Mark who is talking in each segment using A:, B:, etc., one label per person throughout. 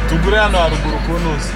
A: tugure hano haruguru ku ntuzi.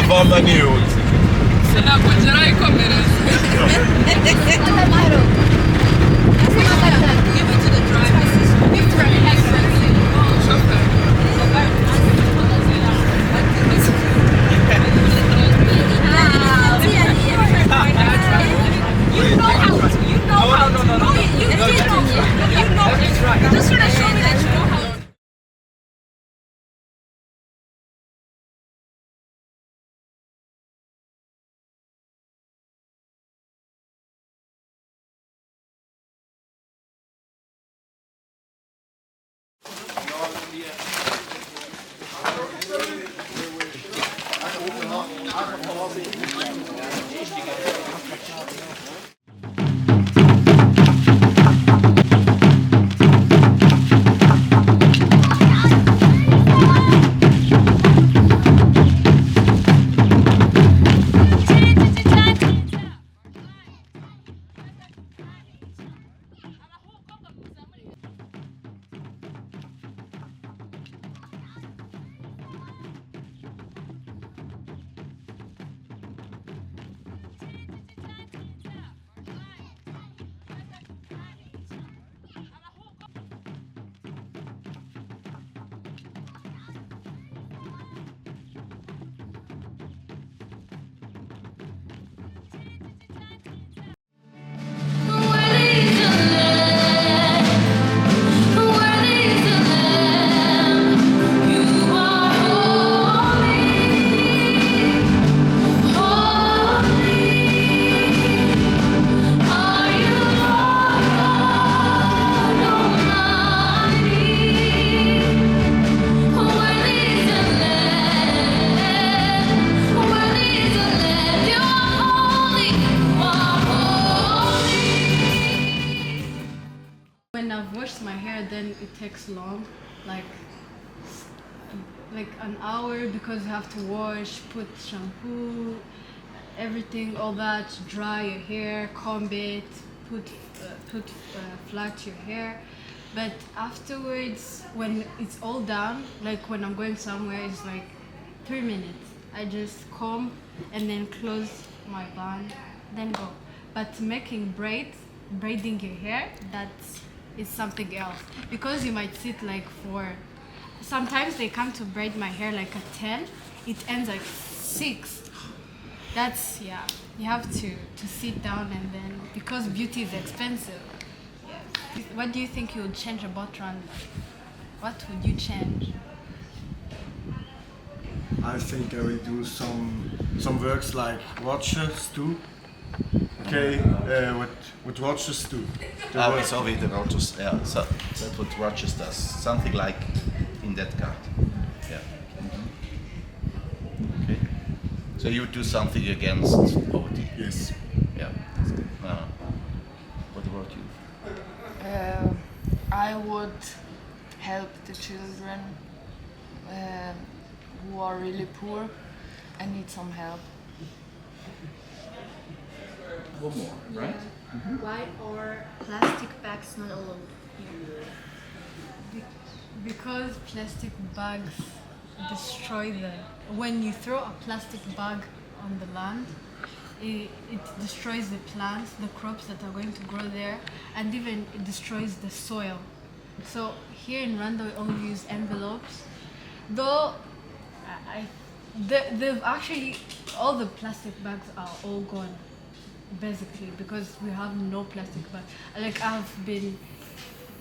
A: Vamos niyo.
B: Sina kugera ikomereza.
C: It takes long, like an hour, because you have to wash, put shampoo, everything, all that, dry your hair, comb it, put flat your hair. But afterwards, when it's all done, like when I'm going somewhere, it's like 3 minutes. I just comb and then close my bun, then go. But making braiding your hair, that's is something else, because you might sit like sometimes they come to braid my hair like at 10, it ends like 6. That's, yeah, you have to sit down, and then because beauty is expensive. Yeah. What do you think you would change about RWANDA? What would you change?
D: I think I will do some works like watches too. Okay, what watches do?
E: So with the Rogers, yeah, so that's what Rogers does. Something like in that card. Yeah. Mm-hmm. Okay. So you do something against poverty?
D: Yes.
E: Yeah. What about about you?
B: I would help the children who are really poor and need some help.
E: One more, right?
C: Why are plastic bags not allowed here? Because plastic bags destroy when you throw a plastic bag on the land, it destroys the plants, the crops that are going to grow there, and even it destroys the soil. So here in Rwanda we only use envelopes, though they've actually, all the plastic bags are all gone, basically, because we have no plastic bag. Like I've been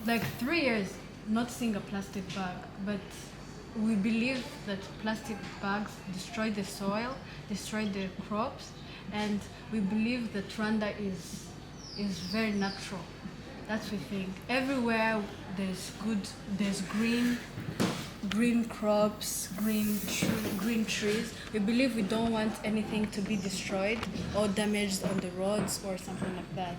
C: like 3 years not seeing a plastic bag, but we believe that plastic bags destroy the soil, destroy the crops, and we believe that Rwanda is very natural. That's what we think. Everywhere there's green crops, green trees. We believe we don't want anything to be destroyed or damaged on the roads or something like that.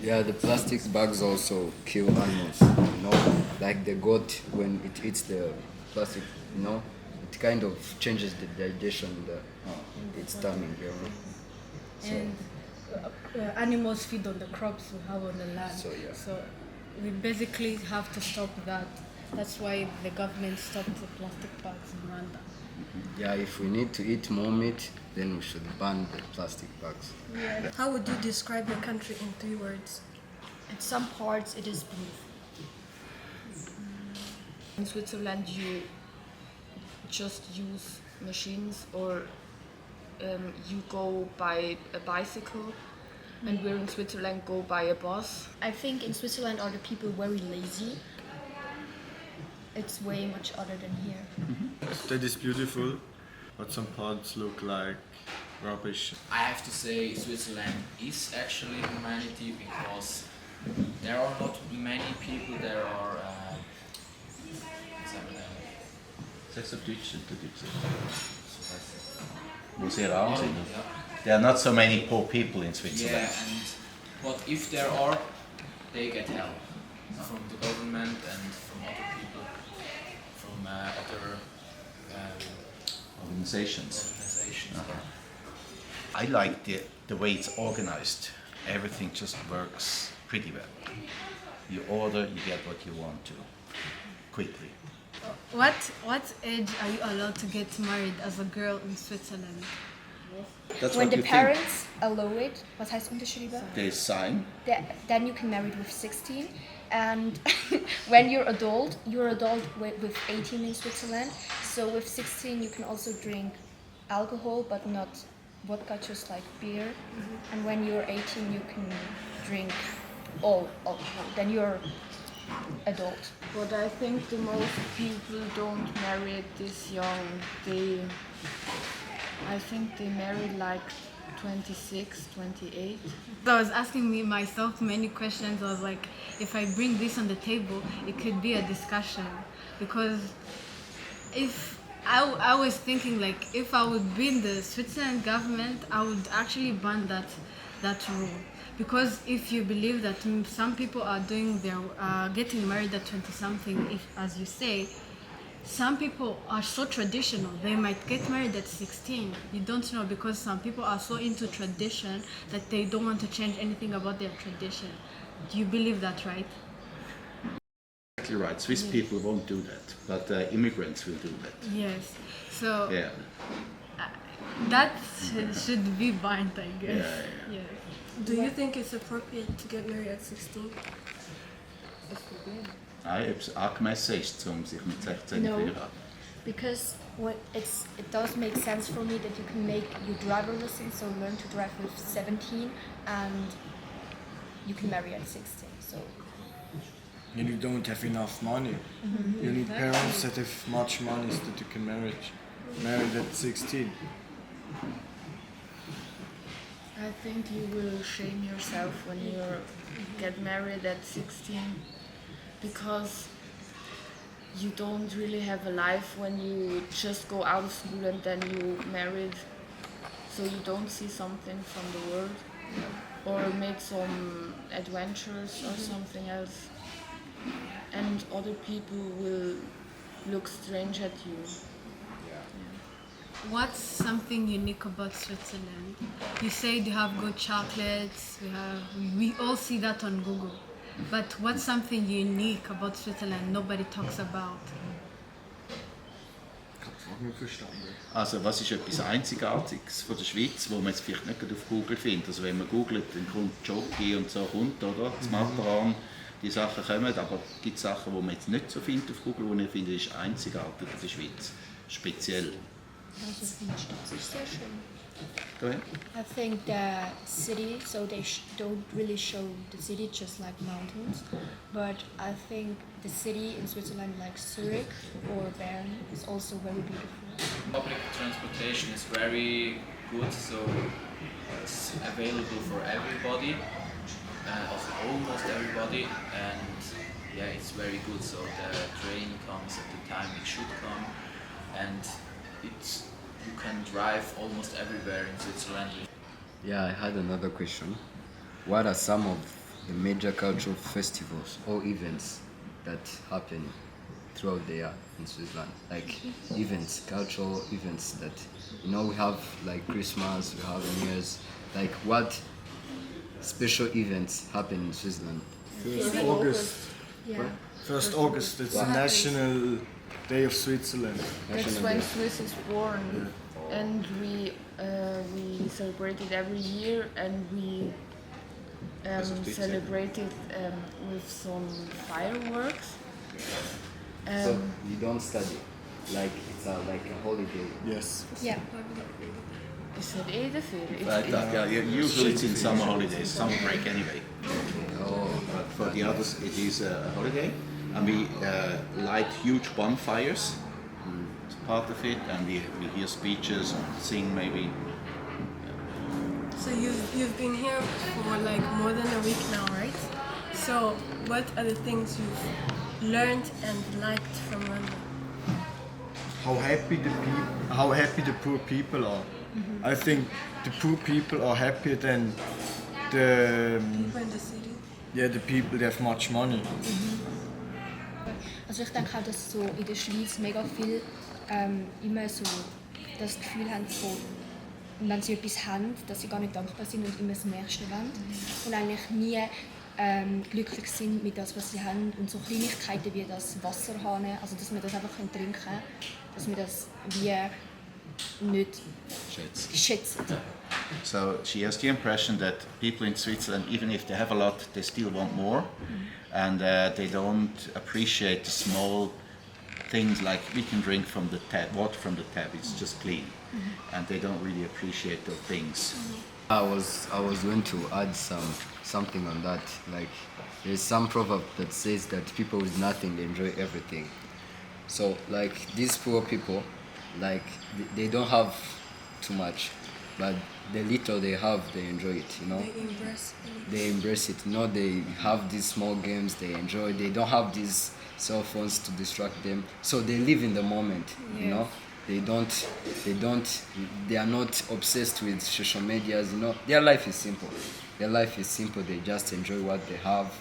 F: Yeah, the plastic bags also kill animals, you know, like the goat, when it eats the plastic, you know, it kind of changes the digestion in its stomach, you know.
C: And animals feed on the crops we have on the land.
F: So, yeah.
C: So we basically have to stop that. That's why the government stopped the plastic bags in Rwanda.
F: Yeah, if we need to eat more meat, then we should ban the plastic bags.
G: How would you describe your country in 3 words?
H: In some parts it is blue.
B: In Switzerland you just use machines, or you go by a bicycle, and we're in Switzerland go by a bus.
H: I think in Switzerland are the people very lazy. It's way much other than here.
D: That is beautiful, but some parts look like rubbish.
I: I have to say Switzerland is actually humanity, because there are not many people, there are
E: Zeg op Duits, Muss hier aanzien. There are not so many poor people in Switzerland.
I: but if there are, they get help from the government and from other people, from other
E: Organizations.
I: organizations.
E: I like the way it's organized. Everything just works pretty well. You order, you get what you want to, quickly.
C: What age are you allowed to get married as a girl in Switzerland?
E: That's
H: When
E: what
H: the
E: you
H: parents allow it, was heißt Unterschied?
E: think. They sign.
H: Then you can marry with 16. And when you're adult with 18 in Switzerland. So with 16 you can also drink alcohol, but not vodka, just like beer. And when you're 18 you can drink all alcohol. Then you're adult.
B: But I think the most people don't marry this young. I think they marry like 26, 28.
C: So I was asking myself many questions. I was like, if I bring this on the table, it could be a discussion. Because if I was thinking, like, if I would be in the Switzerland government, I would actually ban that rule. Because if you believe that some people are doing getting married at 20-something, as you say, some people are so traditional. They might get married at 16. You don't know, because some people are so into tradition that they don't want to change anything about their tradition. Do you believe that, right?
E: Exactly right. Swiss people won't do that, but immigrants will do that.
C: Yes. So
E: Yeah.
C: that should be banned, I guess.
E: Yeah.
C: Yes.
G: Do you think it's appropriate to get married at 16?
E: Ich habe es angemessen, um sich mit 16
H: No.
E: zu heiraten.
H: Because it does make sense for me that you can make your driver license, so learn to drive with 17, and you can marry at 16. So
D: And you don't have enough money. You need parents that have much money so that you can marry at 16.
B: I think you will shame yourself when you get married at 16, because you don't really have a life when you just go out of school and then you married, so you don't see something from the world. or make some adventures or something else. And other people will look strange at you.
C: What's something unique about Switzerland? You said you have good chocolates. We all see that on Google. But what's something unique about Switzerland nobody talks about?
E: Also was ist etwas Einzigartiges von der Schweiz, wo man jetzt vielleicht nicht gerade auf Google findet? Also wenn man googelt, dann kommt Jockey und so kommt, oder? Das Matterhorn, die Sachen kommen, aber es gibt Sachen, die man jetzt nicht so findet auf Google, die ich finde, ist einzigartig in der Schweiz, speziell.
H: Also finde ich das ist sehr schön.
E: Go ahead.
H: I think the city, so they don't really show the city just like mountains, but I think the city in Switzerland like Zurich or Bern is also very beautiful.
I: Public transportation is very good, so it's available for everybody, also almost everybody, and yeah, it's very good. So the train comes at the time it should come, and you can drive almost everywhere in Switzerland.
F: Yeah, I had another question. What are some of the major cultural festivals or events that happen throughout the year in Switzerland? Like events, cultural events that, you know, we have like Christmas, we have New Year's. Like what special events happen in Switzerland?
D: 1st August.
H: Yeah.
D: 1st August, it's the National Day of Switzerland.
B: That's when Swiss is born, and we celebrate it every year, and we celebrate it with some fireworks.
F: So you don't study, like it's like a holiday.
D: Yes.
H: Yeah.
B: Is het eerder veel?
E: Usually it's in summer holidays, summer break anyway.
F: Oh,
E: But for the others, it is a holiday, and we light huge bonfires. It's part of it, and we hear speeches and sing maybe.
G: So you've been here for like more than a week now, right? So what are the things you've learned and liked from Rwanda?
D: How happy the poor people are. I think the poor people are happier than the
G: People in the city?
D: the people that have much money.
H: Also ich denke auch, dass so in der Schweiz mega viel immer so das Gefühl haben, so, wenn sie etwas haben, dass sie gar nicht dankbar sind und immer das Nächste wollen. Und eigentlich nie glücklich sind mit das, was sie haben. Und so Kleinigkeiten wie das Wasserhahn, also dass wir das einfach trinken können, dass wir das wie nicht schätzen.
E: So she has the impression that people in Switzerland, even if they have a lot, they still want more, and they don't appreciate the small things like we can drink from the tap, water from the tap, it's just clean, and they don't really appreciate those things.
F: I was going to add something on that. Like there's some proverb that says that people with nothing they enjoy everything. So like these poor people, like they don't have too much, but the little they have they enjoy it, you know. They embrace it, you know. They have these small games they enjoy. They don't have these cell phones to distract them, so they live in the moment, you know. They are not obsessed with social medias, you know. Their life is simple. They just enjoy what they have.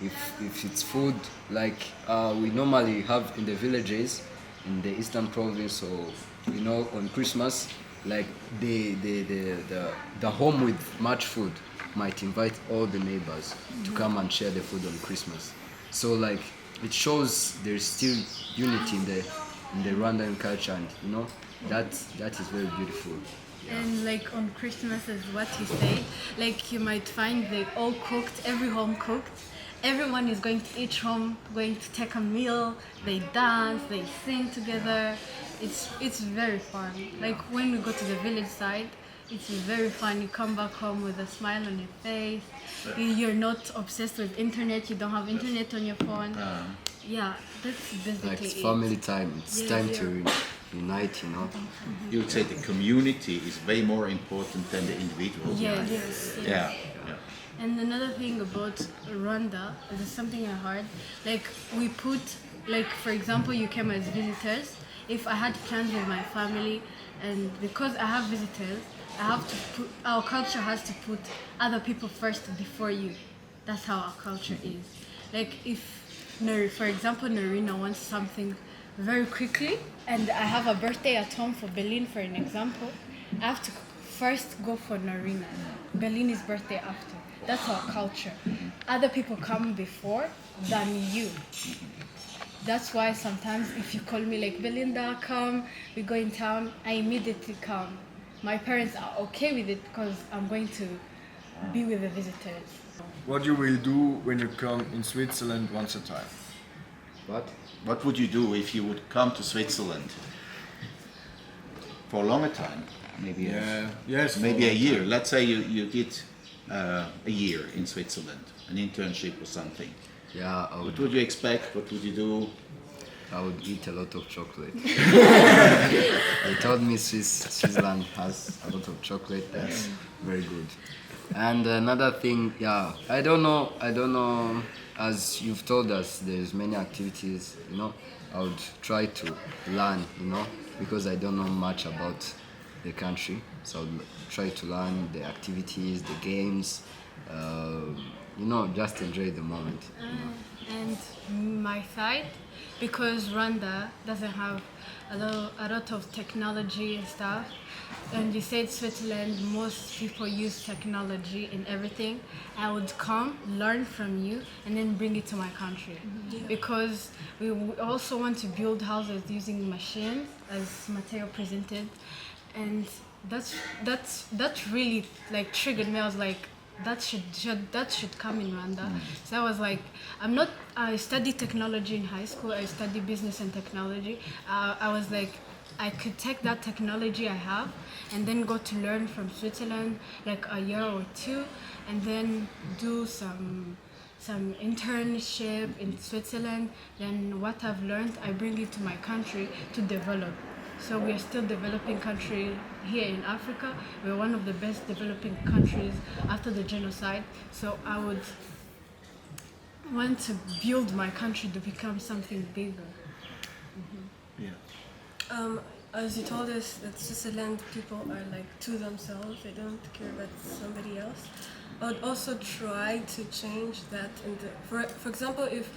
F: If it's food, like we normally have in the villages, in the eastern province, or you know, on Christmas, like the home with much food might invite all the neighbors to come and share the food on Christmas. So like it shows there's still unity in the Rwandan culture, and you know that is very beautiful.
C: And like on Christmas is what you say, like you might find they all cooked, every home cooked. Everyone is going to each home, going to take a meal, they dance, they sing together. It's very fun. Like when we go to the village side, it's very fun. You come back home with a smile on your face. You're not obsessed with internet, you don't have internet on your phone. Yeah, that's basically
F: Like it's
C: it.
F: family time, it's time to unite, you know.
E: You would say the community is way more important than the individual.
C: Yeah, yes.
E: Yeah.
C: And another thing about Rwanda, this is something I heard, like we put, like for example, you came as visitors. If I had plans with my family, and because I have visitors, our culture has to put other people first before you. That's how our culture is. Like if, for example, Narina wants something very quickly, and I have a birthday at home for Berlin, for an example, I have to first go for Narina. Berlin is birthday after. That's our culture. Other people come before than you. That's why sometimes if you call me like, Belinda, come, we go in town, I immediately come. My parents are okay with it because I'm going to be with the visitors.
D: What you will do when you come in Switzerland once a time?
E: What would you do if you would come to Switzerland for a longer time? Maybe maybe a year. Let's say you did a year in Switzerland, an internship or something.
F: Yeah,
E: What would you expect? What would you do?
F: I would eat a lot of chocolate. They told me Switzerland has a lot of chocolate. That's very good. And another thing, I don't know. As you've told us, there's many activities. I would try to learn. Because I don't know much about the country, so I would try to learn the activities, the games. Just enjoy the moment.
C: And my side, because Rwanda doesn't have a lot of technology and stuff, and you said Switzerland, most people use technology in everything, I would come, learn from you, and then bring it to my country. Because we also want to build houses using machines, as Matteo presented, and that's really like triggered me. I was like, that should come in Rwanda. So I was like, I studied technology in high school. I studied business and technology. I was like, I could take that technology I have and then go to learn from Switzerland like a year or two, and then do some internship in Switzerland. Then what I've learned, I bring it to my country to develop. So we are still developing country here in Africa. We're one of the best developing countries after the genocide. So I would want to build my country to become something bigger.
G: As you told us that Switzerland people are like to themselves, they don't care about somebody else. I would also try to change that. For example, if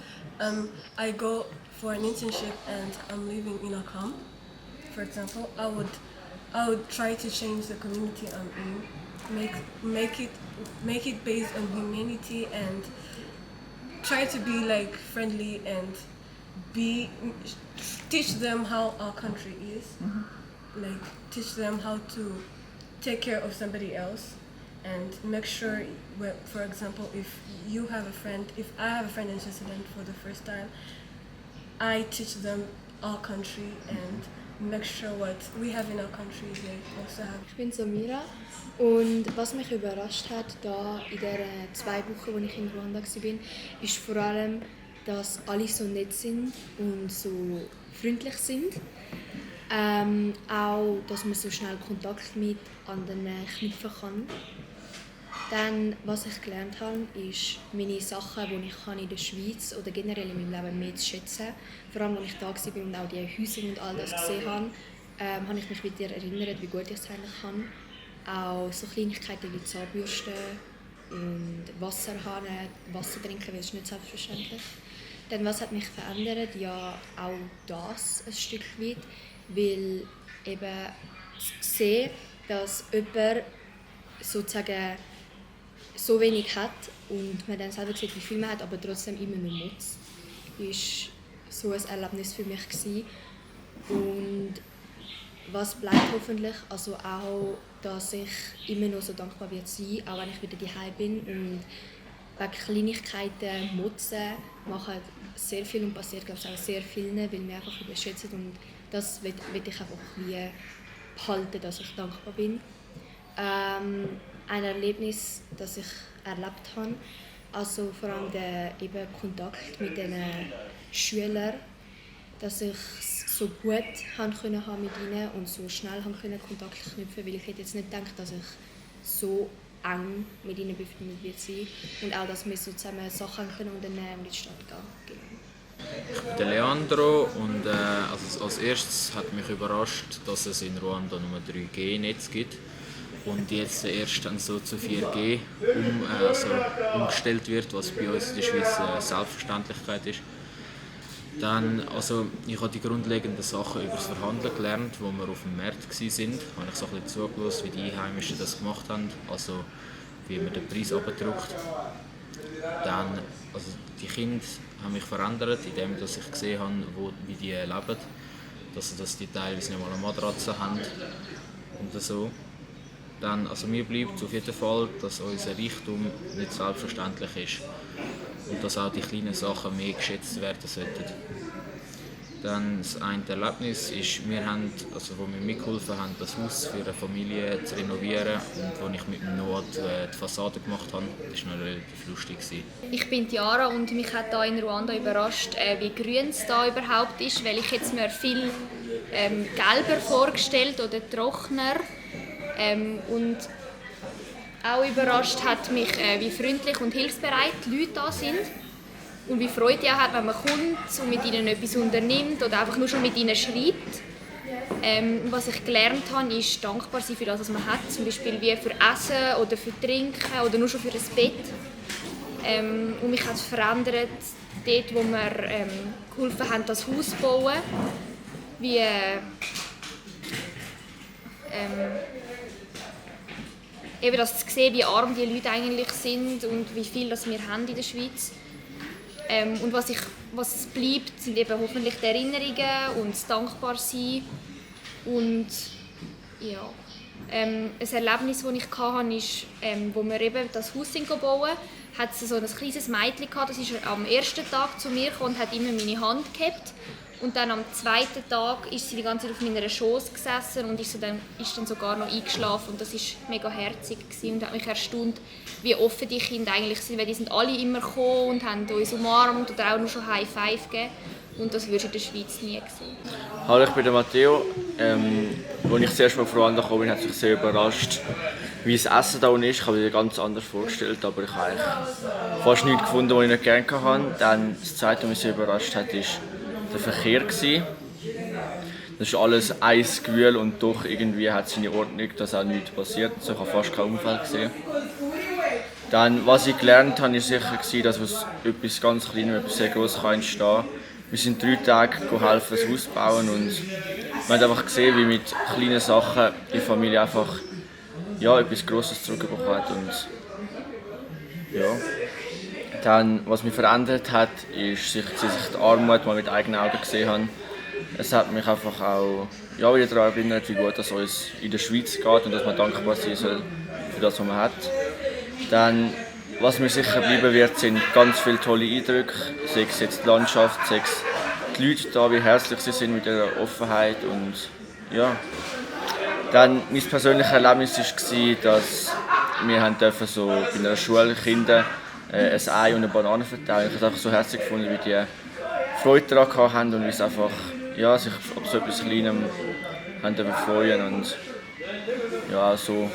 G: I go for an internship and I'm living in a camp, for example, I would try to change the community I'm in, make it based on humanity, and try to be like friendly and teach them how our country is, like teach them how to take care of somebody else, and make sure, for example, if I have a friend in Switzerland for the first time, I teach them our country and make sure what we have in our country they also have.
H: Ich bin Samira und was mich überrascht hat da in den 2 Wochen, wo ich in Rwanda war, ist vor allem, dass alle so nett sind und so freundlich sind. Auch, dass man so schnell Kontakt mit anderen knüpfen kann. Dann, was ich gelernt habe, ist, meine Sachen, die ich in der Schweiz oder generell in meinem Leben mehr zu schätzen. Vor allem, als ich da war und auch die Häuser und all das gesehen habe, habe ich mich wieder erinnert, wie gut ich es eigentlich kann. Auch so Kleinigkeiten wie Zahnbürsten und Wasserhahn, Wasser trinken, weil es nicht selbstverständlich. Dann, was hat mich verändert? Ja, auch das ein Stück weit, weil eben sehe, dass jemand sozusagen so wenig hat und man dann selber sieht, wie viel man hat, aber trotzdem immer noch nutzt, ist so ein Erlebnis für mich gewesen. Und was bleibt hoffentlich, also auch, dass ich immer noch so dankbar wird sein, auch wenn ich wieder daheim bin, und wegen Kleinigkeiten motzen machen sehr viel und passiert, glaube ich, auch sehr vielen, weil wir einfach überschätzen, und das will ich einfach wie behalten, dass ich dankbar bin. Ein Erlebnis, das ich erlebt habe, also vor allem der eben Kontakt mit den Schülern, dass ich so gut haben mit ihnen und so schnell Kontakt knüpfen, weil ich hätte jetzt nicht gedacht, dass ich so eng mit ihnen befreundet wird sein, und auch, dass wir so zusammen Sachen unternehmen und in die Stadt gehen.
J: Der Leandro, und als erstes hat mich überrascht, dass es in Ruanda nur 3G-Netz gibt. und jetzt erst dann so zu 4G umgestellt wird, was bei uns in der Schweiz Selbstverständlichkeit ist. Dann, also ich habe die grundlegenden Sachen über das Verhandeln gelernt, wo wir auf dem Markt waren. Habe ich so ein bisschen zugelassen, wie die Einheimischen das gemacht haben, also wie man den Preis abdruckt. Dann, also die Kinder haben mich verändert, indem dass ich gesehen habe, wie die leben. Dass die teilweise nicht mal eine Matratze haben und so. Dann, also mir bleibt auf jeden Fall, dass unser Reichtum nicht selbstverständlich ist und dass auch die kleinen Sachen mehr geschätzt werden sollten. Dann das eine Erlebnis ist, wir haben, also wo wir mitgeholfen haben, das Haus für eine Familie zu renovieren und wo ich mit dem Noah die Fassade gemacht habe. Das war noch relativ lustig.
H: Ich bin Tiara und mich hat hier in Ruanda überrascht, wie grün es hier überhaupt ist, weil ich jetzt mir viel gelber vorgestellt oder trockener. Und auch überrascht hat mich, wie freundlich und hilfsbereit die Leute da sind. Und wie Freude auch hat, wenn man kommt und mit ihnen etwas unternimmt oder einfach nur schon mit ihnen schreibt. Was ich gelernt habe, ist dankbar sein für das, was man hat. Zum Beispiel wie für Essen oder für Trinken oder nur schon für ein Bett. Und mich hat es verändert, dort wo wir geholfen haben, das Haus zu bauen. Wie, eben das zu sehen, wie arm die Leute eigentlich sind und wie viel das wir haben in der Schweiz. Und was es bleibt, sind eben hoffentlich die Erinnerungen und das Dankbarsein. Und ja, ein Erlebnis, das ich hatte, ist, wo wir eben das Haus bauen, hat es so ein kleines Mädchen gehabt, das ist am ersten Tag zu mir gekommen und hat immer meine Hand gehabt. Und dann am zweiten Tag ist sie die ganze Zeit auf meiner Schoß gesessen und ist dann sogar noch eingeschlafen. Und das war mega herzig und hat mich erstaunt, wie offen die Kinder eigentlich sind. Weil die sind alle immer gekommen und haben uns umarmt oder auch nur schon High Five gegeben. Und das würdest du in der Schweiz nie sehen.
K: Hallo, ich bin der Matteo. Als ich zuerst mal auf Rwanda kam, hat mich sehr überrascht, wie das Essen da ist. Ich habe mir ganz anders vorgestellt, aber ich habe eigentlich fast nichts gefunden, was ich nicht gerne hatte. Dann das Zweite, was mich sehr überrascht hat, ist der Verkehr. Das ist alles Eisgewühl und doch irgendwie hat es seine Ordnung, dass auch nichts passiert. Also ich habe fast keinen Unfall gesehen. Dann, was ich gelernt habe, war sicher, dass aus etwas ganz Kleinem etwas sehr Grosses entstehen kann. Wir sind 3 Tage geholfen, das Haus zu bauen und man hat einfach gesehen, wie mit kleinen Sachen die Familie einfach etwas Grosses zurückbekommen hat. Und, ja. Dann, was mich verändert hat, ist, dass ich die Armut mal mit eigenen Augen gesehen habe. Es hat mich einfach auch wieder daran erinnert, wie gut es uns in der Schweiz geht und dass man dankbar sein soll für das, was man hat. Dann, was mir sicher bleiben wird, sind ganz viele tolle Eindrücke. Sei es jetzt die Landschaft, sei es die Leute da, wie herzlich sie sind mit ihrer Offenheit. Und, ja. Dann, mein persönliches Erlebnis war, dass wir so bei einer Schule Kinder ein Ei und eine Banane verteilen. Ich habe es einfach so herzlich gefunden, wie die Freude daran hatten und wie sie einfach sich auf so etwas Kleinem freuen. Und ja, so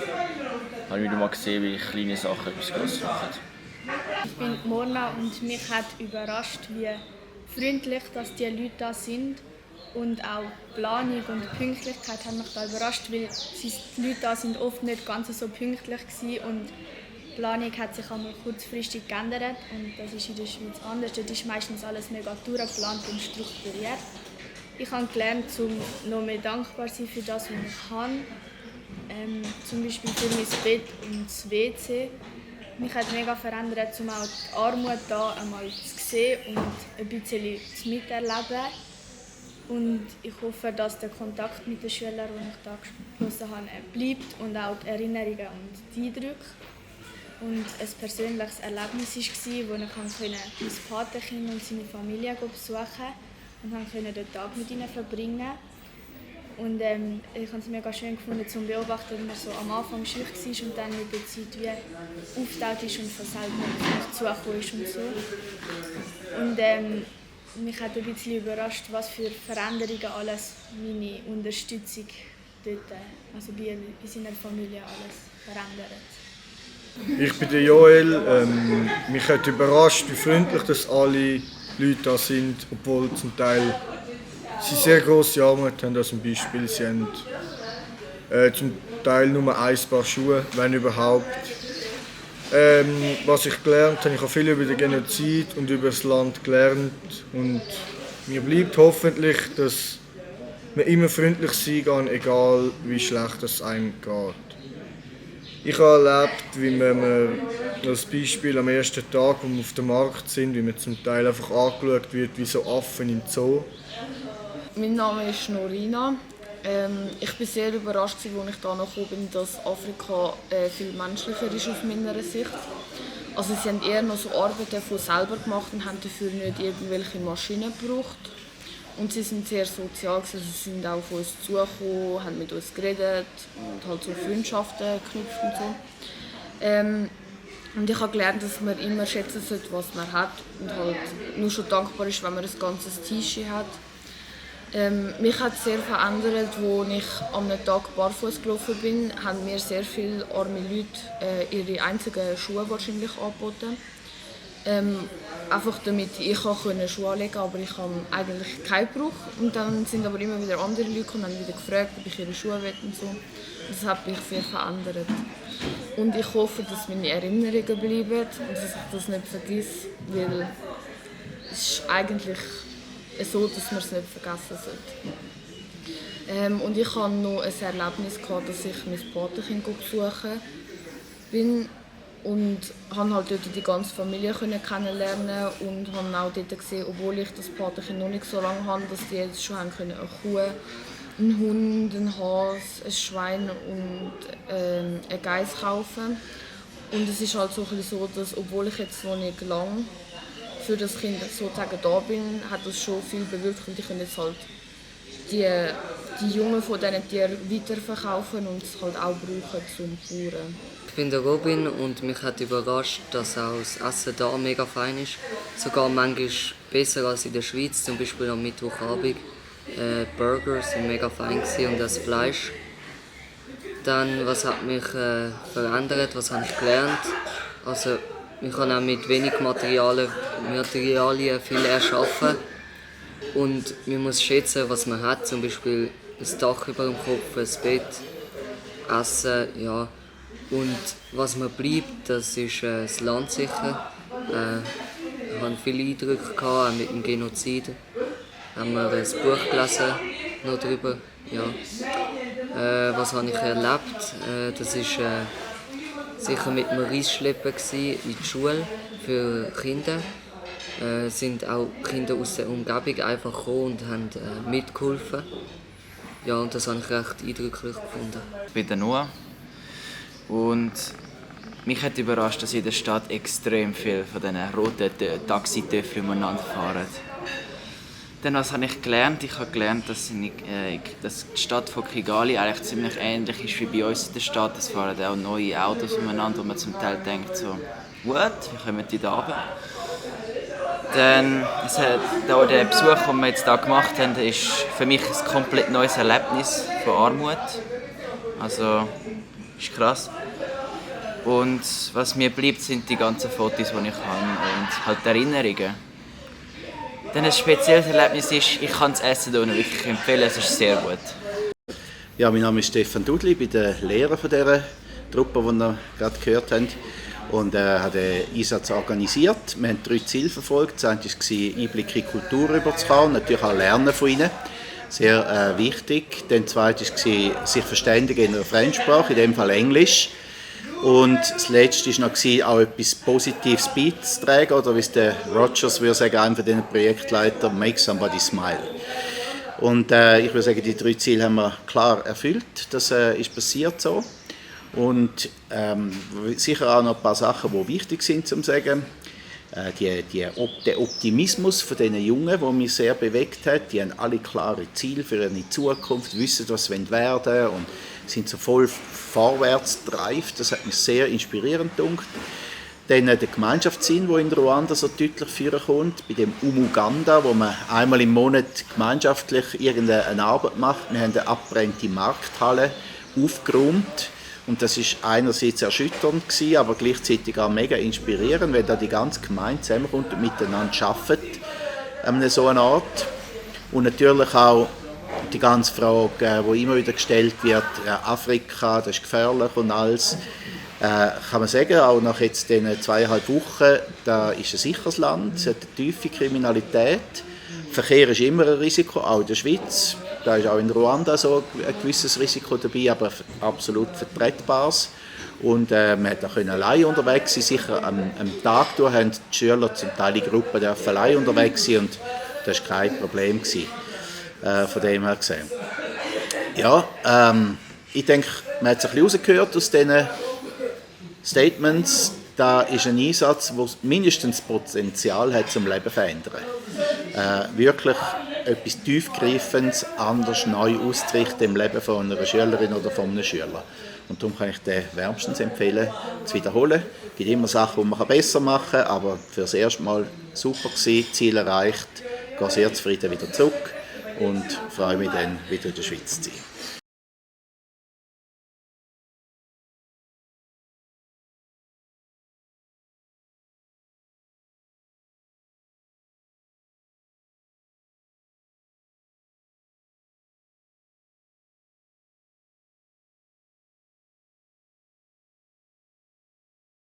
K: habe ich wieder mal gesehen, wie kleine Sachen etwas Grosses machen.
L: Ich bin Morna und mich hat überrascht, wie freundlich dass die Leute da sind. Und auch Planung und Pünktlichkeit haben mich da überrascht, weil die Leute da sind oft nicht ganz so pünktlich gewesen und die Planung hat sich einmal kurzfristig geändert und das ist in der Schweiz anders. Dort ist meistens alles mega durchgeplant und strukturiert. Ich habe gelernt, noch mehr dankbar zu sein für das, was ich habe. Zum Beispiel für mein Bett und das WC. Mich hat mega verändert, um auch die Armut da einmal zu sehen und ein bisschen zu miterleben. Und ich hoffe, dass der Kontakt mit den Schülern, den ich da geschlossen habe, bleibt und auch die Erinnerungen und die Eindrücke. Und ein persönliches Erlebnis war, wo ich mein Patenkind und seine Familie besuchen konnte und den Tag mit ihnen verbringen. Und ich habe es mega schön gefunden, zu beobachten, wie man so am Anfang schüch war und dann mit der Zeit wie aufgetaucht ist und von selber zugekommen ist und so. Und mich hat ein bisschen überrascht, was für Veränderungen alles meine Unterstützung dort, also bei seiner Familie alles verändert.
D: Ich bin der Joel. Mich hat überrascht, wie freundlich dass alle Leute da sind, obwohl zum Teil sie sehr grosse Armut haben. Zum Beispiel, sie haben Teil nur ein Paar Schuhe, wenn überhaupt. Was ich gelernt habe, ich habe viel über den Genozid und über das Land gelernt und mir bleibt hoffentlich, dass man immer freundlich sein kann, egal wie schlecht es einem geht. Ich habe erlebt, wie man als Beispiel am ersten Tag, wo wir auf dem Markt sind, wie man zum Teil einfach angeschaut wird wie so Affen im Zoo.
B: Mein Name ist Norina. Ich war sehr überrascht, als ich hierher gekommen bin, dass Afrika viel menschlicher ist aus meiner Sicht. Also sie haben eher noch so Arbeiten von selber gemacht und haben dafür nicht irgendwelche Maschinen gebraucht. Und sie sind sehr sozial, also sie sind auch auf uns zugekommen, haben mit uns geredet und halt so Freundschaften geknüpft und so. Und ich habe gelernt, dass man immer schätzen sollte, was man hat und halt nur schon dankbar ist, wenn man ein ganzes T-Shirt hat. Mich hat es sehr verändert, als ich am Tag barfuß gelaufen bin, haben mir sehr viele arme Leute ihre einzigen Schuhe wahrscheinlich angeboten. Einfach damit ich Schuhe anlegen konnte, aber ich habe eigentlich keinen Gebrauch. Und dann sind aber immer wieder andere Leute gekommen und haben wieder gefragt, ob ich ihre Schuhe will und so. Das hat mich sehr verändert. Und ich hoffe, dass meine Erinnerungen bleiben und dass ich das nicht vergesse, weil es ist eigentlich so, dass man es nicht vergessen sollte. Und ich hatte noch ein Erlebnis, dass ich mein Patenkind besuchen bin und konnte halt dort die ganze Familie kennenlernen und habe auch dort gesehen, obwohl ich das Patenkind noch nicht so lange habe, dass die jetzt schon eine Kuh, einen Hund, einen Hase, ein Schwein und eine Geiss kaufen. Und es ist halt so, dass obwohl ich jetzt noch nicht lange für das Kind sozusagen da bin, hat das schon viel bewirkt und ich kann jetzt halt die Jungen von diesen Tieren weiterverkaufen und es halt auch brauchen zum Bauern.
M: Ich bin der Robin und mich hat überrascht, dass auch das Essen da mega fein ist. Sogar manchmal besser als in der Schweiz, zum Beispiel am Mittwochabend. Burger sind mega fein und das Fleisch. Dann, was hat mich verändert, was habe ich gelernt? Also, ich kann auch mit wenig Materialien viel erschaffen. Und man muss schätzen, was man hat, zum Beispiel ein Dach über dem Kopf, ein Bett, Essen, ja. Und was mir bleibt, das ist das Land sicher. Ich hatte viele Eindrücke auch mit dem Genozid. Haben wir ein Buch gelesen noch darüber. Ja. Was habe ich erlebt? Das war sicher mit dem Reisschleppen in die Schule für Kinder. Sind auch Kinder aus der Umgebung einfach gekommen und haben mitgeholfen. Ja, und das habe ich recht eindrücklich gefunden.
N: Ich bin der Noah und mich hat überrascht, dass in der Stadt extrem viele von diesen roten Taxitöffeln umeinander fahren. Dann was habe ich gelernt? Ich habe gelernt, dass die Stadt von Kigali eigentlich ziemlich ähnlich ist wie bei uns in der Stadt. Es fahren auch neue Autos umeinander, wo man zum Teil denkt so, what? Wie kommen die da runter? Dann der Besuch, den wir jetzt hier gemacht haben, ist für mich ein komplett neues Erlebnis von Armut. Also, ist krass. Und was mir bleibt, sind die ganzen Fotos, die ich habe und halt Erinnerungen. Dann ein spezielles Erlebnis ist, ich kann das Essen hier wirklich empfehlen, es ist sehr gut.
E: Ja, mein Name ist Stefan Dudli, ich bin der Lehrer von dieser Truppe, die wir gerade gehört haben. Und er hat den Einsatz organisiert. Wir haben 3 Ziele verfolgt. Das eine war, Einblicke in die Kultur rüberzukommen, natürlich auch lernen von ihnen. Sehr wichtig. Dann das zweite war, sich verständigen in einer Fremdsprache, in dem Fall Englisch. Und das letzte war noch, auch etwas Positives beizutragen, oder wie es der Rogers würde sagen, einer von diesen Projektleitern, make somebody smile. Und ich würde sagen, die 3 Ziele haben wir klar erfüllt. Das ist passiert so. Und sicher auch noch ein paar Sachen, die wichtig sind zu sagen. Der Optimismus von diesen Jungen, der mich sehr bewegt hat, die haben alle klare Ziele für ihre Zukunft, wissen, was sie werden wollen und sind so voll vorwärts dreif. Das hat mich sehr inspirierend gedacht. Dann der Gemeinschaftssinn, der in Ruanda so deutlich vorkommt, bei dem Umuganda, wo man einmal im Monat gemeinschaftlich irgendeine Arbeit macht. Wir haben eine abgebrannte Markthalle aufgeräumt. Und das war einerseits erschütternd, aber gleichzeitig auch mega inspirierend, weil da die ganze Gemeinde zusammenkommt und miteinander arbeitet an so einer Art. Und natürlich auch die ganze Frage, die immer wieder gestellt wird, Afrika, das ist gefährlich und alles, kann man sagen, auch nach jetzt diesen 2,5 Wochen, da ist ein sicheres Land, es hat eine tiefe Kriminalität, Verkehr ist immer ein Risiko, auch in der Schweiz, da ist auch in Ruanda so ein gewisses Risiko dabei, aber absolut vertretbares. Und man hat auch allein unterwegs sein. Sicher am Tag durch haben die Schüler zum Teil in Gruppen allein unterwegs sein und das war kein Problem gewesen, von dem her gesehen. Ja, ich denke, man hat es ein bisschen rausgehört aus diesen Statements. Da ist ein Einsatz, der mindestens Potenzial hat, zum Leben zu verändern. Wirklich etwas Tiefgreifendes, anders, neu auszurichten im Leben von einer Schülerin oder von einem Schüler. Und darum kann ich den wärmstens empfehlen, zu wiederholen. Es gibt immer Sachen, die man besser machen kann, aber für das erste Mal super gewesen, Ziel erreicht, gehe sehr zufrieden wieder zurück und freue mich dann, wieder in der Schweiz zu sein.